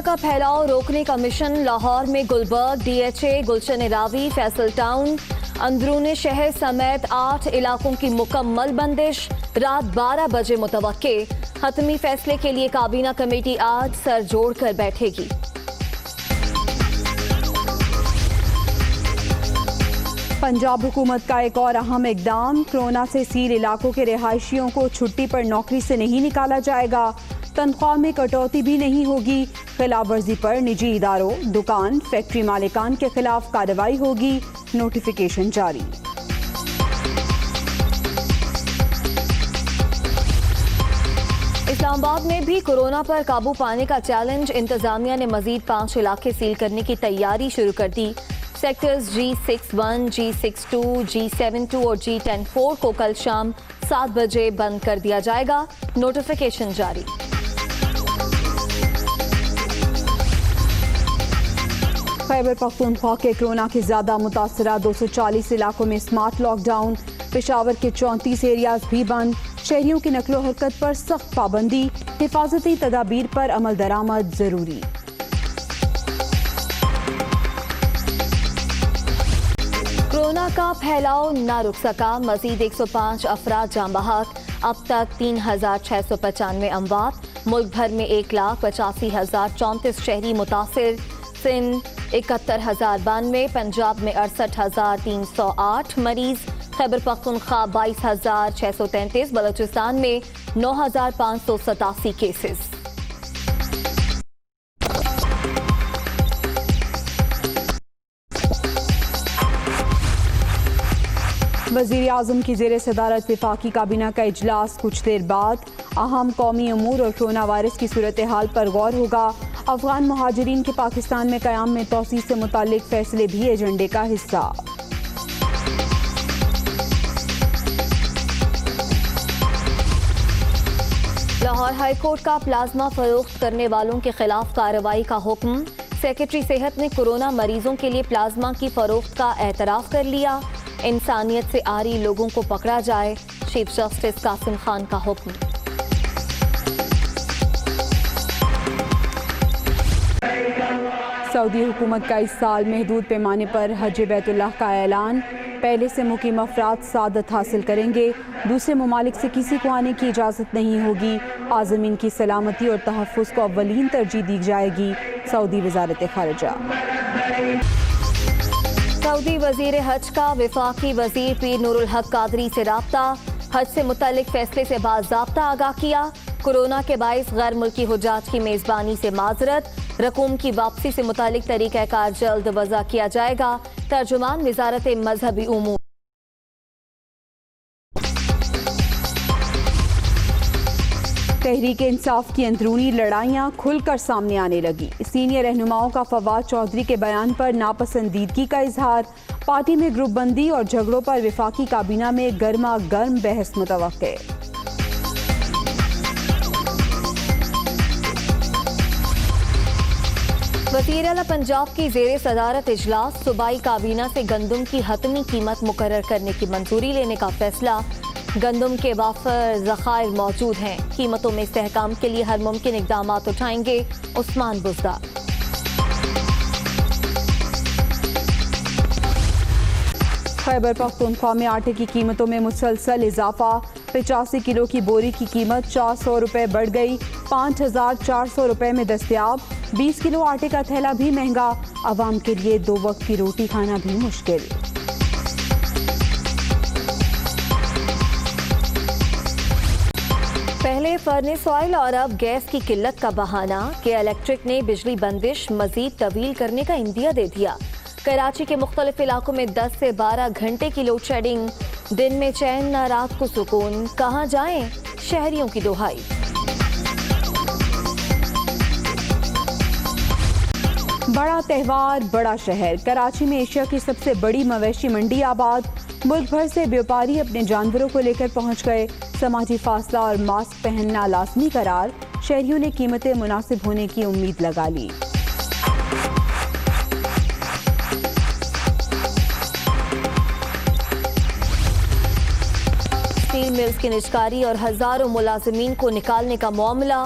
کا پھیلاؤ روکنے کا مشن لاہور میں گلبرگ، DHA، گلشن راوی، فیصل ٹاؤن، اندرون شہر سمیت 8 علاقوں کی مکمل بندش، رات 12 بجے متوقع۔ حتمی فیصلے کے لیے کابینہ کمیٹی آج سر جوڑ کر بیٹھے گی۔ پنجاب حکومت کا ایک اور اہم اقدام، کورونا سے سیل علاقوں کے رہائشیوں کو چھٹی پر نوکری سے نہیں نکالا جائے گا، تنخواہ میں کٹوتی بھی نہیں ہوگی، خلاف ورزی پر نجی اداروں، دکان، فیکٹری مالکان کے خلاف کارروائی ہوگی، نوٹیفیکیشن جاری۔ اسلام آباد میں بھی کورونا پر قابو پانے کا چیلنج، انتظامیہ نے مزید 5 علاقے سیل کرنے کی تیاری شروع کر دی۔ سیکٹرز G61، G62، G72 اور G104 کو کل شام 7 بجے بند کر دیا جائے گا، نوٹیفیکیشن جاری۔ خیبر پختونخوا کے کورونا کے زیادہ متاثرہ 240 علاقوں میں سمارٹ لاک ڈاؤن، پشاور کے 34 ایریاز بھی بند، شہریوں کی نقل و حرکت پر سخت پابندی، حفاظتی تدابیر پر عمل درآمد ضروری۔ کورونا کا پھیلاؤ نہ رک سکا، مزید 105 افراد جاں بحق، اب تک 3695 اموات، ملک بھر میں 1,85,034 شہری متاثر، سندھ 71,092، پنجاب میں 68,308 مریض، خیبر پختونخوا 22,633، بلوچستان میں 9,587 کیسز۔ وزیر اعظم کی زیر صدارت وفاقی کابینہ کا اجلاس کچھ دیر بعد، اہم قومی امور اور کورونا وائرس کی صورتحال پر غور ہوگا، افغان مہاجرین کے پاکستان میں قیام میں توسیع سے متعلق فیصلے بھی ایجنڈے کا حصہ۔ لاہور ہائی کورٹ کا پلازما فروخت کرنے والوں کے خلاف کارروائی کا حکم، سیکرٹری صحت نے کورونا مریضوں کے لیے پلازما کی فروخت کا اعتراف کر لیا، انسانیت سے عاری لوگوں کو پکڑا جائے، چیف جسٹس قاسم خان کا حکم۔ سعودی حکومت کا اس سال محدود پیمانے پر حج بیت اللہ کا اعلان، پہلے سے مقیم افراد سعادت حاصل کریں گے، دوسرے ممالک سے کسی کو آنے کی اجازت نہیں ہوگی، عازمین کی سلامتی اور تحفظ کو اولین ترجیح دی جائے گی، سعودی وزارت خارجہ۔ سعودی وزیر حج کا وفاقی وزیر پیر نور الحق قادری سے رابطہ، حج سے متعلق فیصلے سے باضابطہ آگاہ کیا، کورونا کے باعث غیر ملکی حجاج کی میزبانی سے معذرت، رقوم کی واپسی سے متعلق طریقہ کار جلد وضع کیا جائے گا، ترجمان وزارت مذہبی امور۔ تحریک انصاف کی اندرونی لڑائیاں کھل کر سامنے آنے لگی، سینئر رہنماؤں کا فواد چودھری کے بیان پر ناپسندیدگی کا اظہار، پارٹی میں گروپ بندی اور جھگڑوں پر وفاقی کابینہ میں گرما گرم بحث متوقع۔ وزیر اعلیٰ پنجاب کی زیر صدارت اجلاس، صوبائی کابینہ سے گندم کی حتمی قیمت مقرر کرنے کی منظوری لینے کا فیصلہ، گندم کے وافر ذخائر موجود ہیں، قیمتوں میں استحکام کے لیے ہر ممکن اقدامات اٹھائیں گے، عثمان بزدار۔ خیبر پختونخوا میں آٹے کی قیمتوں میں مسلسل اضافہ، 85 کلو کی بوری کی قیمت 400 روپے بڑھ گئی، 5,400 روپے میں دستیاب، 20 کلو آٹے کا تھیلا بھی مہنگا، عوام کے لیے 2 وقت کی روٹی کھانا بھی مشکل۔ پہلے فرنس آئل اور اب گیس کی قلت کا بہانہ کہ الیکٹرک نے بجلی بندش مزید طویل کرنے کا اندیا دے دیا، کراچی کے مختلف علاقوں میں 10 سے 12 گھنٹے کی لوڈ شیڈنگ، دن میں چین نہ رات کو سکون، کہاں جائیں شہریوں کی دہائی۔ بڑا تہوار بڑا شہر، کراچی میں ایشیا کی سب سے بڑی مویشی منڈی آباد، ملک بھر سے بیوپاری اپنے جانوروں کو لے کر پہنچ گئے، سماجی فاصلہ اور ماسک پہننا لازمی قرار، شہریوں نے قیمتیں مناسب ہونے کی امید لگا لی۔ اسٹیل ملز کی نجکاری اور ہزاروں ملازمین کو نکالنے کا معاملہ،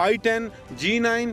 I10, G9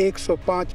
105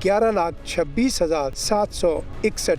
11,26,761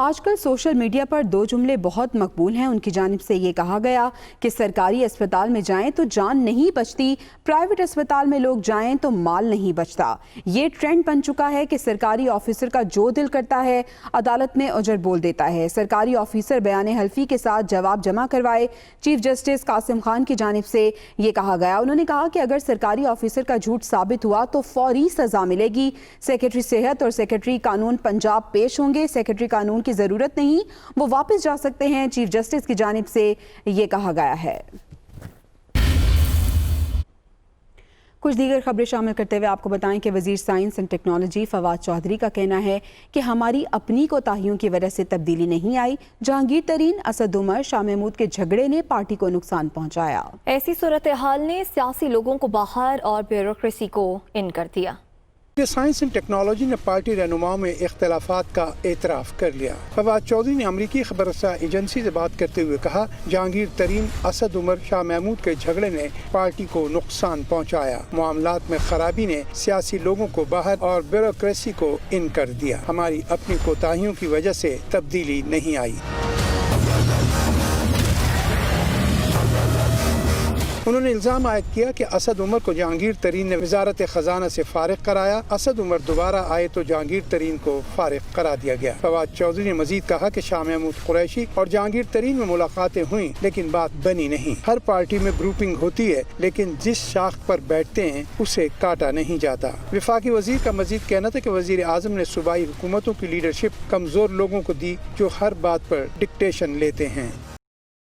آج کل سوشل میڈیا پر دو جملے بہت مقبول ہیں. ان کی جانب سے یہ کہا گیا کہ سرکاری اسپتال میں جائیں تو جان نہیں بچتی, پرائیویٹ اسپتال میں لوگ جائیں تو مال نہیں بچتا. یہ ٹرینڈ بن چکا ہے کہ سرکاری آفیسر کا جو دل کرتا ہے عدالت میں اجر بول دیتا ہے. سرکاری آفیسر بیان حلفی کے ساتھ جواب جمع کروائے. چیف جسٹس قاسم خان کی جانب سے یہ کہا گیا. انہوں نے کہا کہ اگر سرکاری آفیسر کا جھوٹ ثابت ہوا تو فوری سزا ملے گی. سیکرٹری صحت اور سیکرٹری قانون پنجاب پیش ہوں گے. سیکرٹری قانون کی ضرورت نہیں, وہ واپس جا سکتے ہیں. چیف جسٹس کی جانب سے یہ کہا گیا ہے. کچھ دیگر خبریں شامل کرتے ہوئے آپ کو بتائیں کہ وزیر science and technology Fawad Chaudhry کا کہنا ہے کہ ہماری اپنی کوتاہیوں کی وجہ سے تبدیلی نہیں آئی. جہانگیر ترین, اسد عمر, شاہ محمود کے جھگڑے نے پارٹی کو نقصان پہنچایا. ایسی صورتحال نے سیاسی لوگوں کو باہر اور بیوروکریسی کو ان کر دیا. سائنس اینڈ ٹیکنالوجی نے پارٹی رہنماؤں میں اختلافات کا اعتراف کر لیا. فواد چودھری نے امریکی خبر رساں ایجنسی سے بات کرتے ہوئے کہا, جہانگیر ترین, اسد عمر, شاہ محمود کے جھگڑے نے پارٹی کو نقصان پہنچایا. معاملات میں خرابی نے سیاسی لوگوں کو باہر اور بیوروکریسی کو ان کر دیا. ہماری اپنی کوتاہیوں کی وجہ سے تبدیلی نہیں آئی. انہوں نے الزام عائد کیا کہ اسد عمر کو جہانگیر ترین نے وزارت خزانہ سے فارغ کرایا. اسد عمر دوبارہ آئے تو جہانگیر ترین کو فارغ کرا دیا گیا. فواد چودھری نے مزید کہا کہ شاہ محمود قریشی اور جہانگیر ترین میں ملاقاتیں ہوئیں لیکن بات بنی نہیں. ہر پارٹی میں گروپنگ ہوتی ہے لیکن جس شاخ پر بیٹھتے ہیں اسے کاٹا نہیں جاتا. وفاقی وزیر کا مزید کہنا تھا کہ وزیر اعظم نے صوبائی حکومتوں کی لیڈرشپ کمزور لوگوں کو دی جو ہر بات پر ڈکٹیشن لیتے ہیں.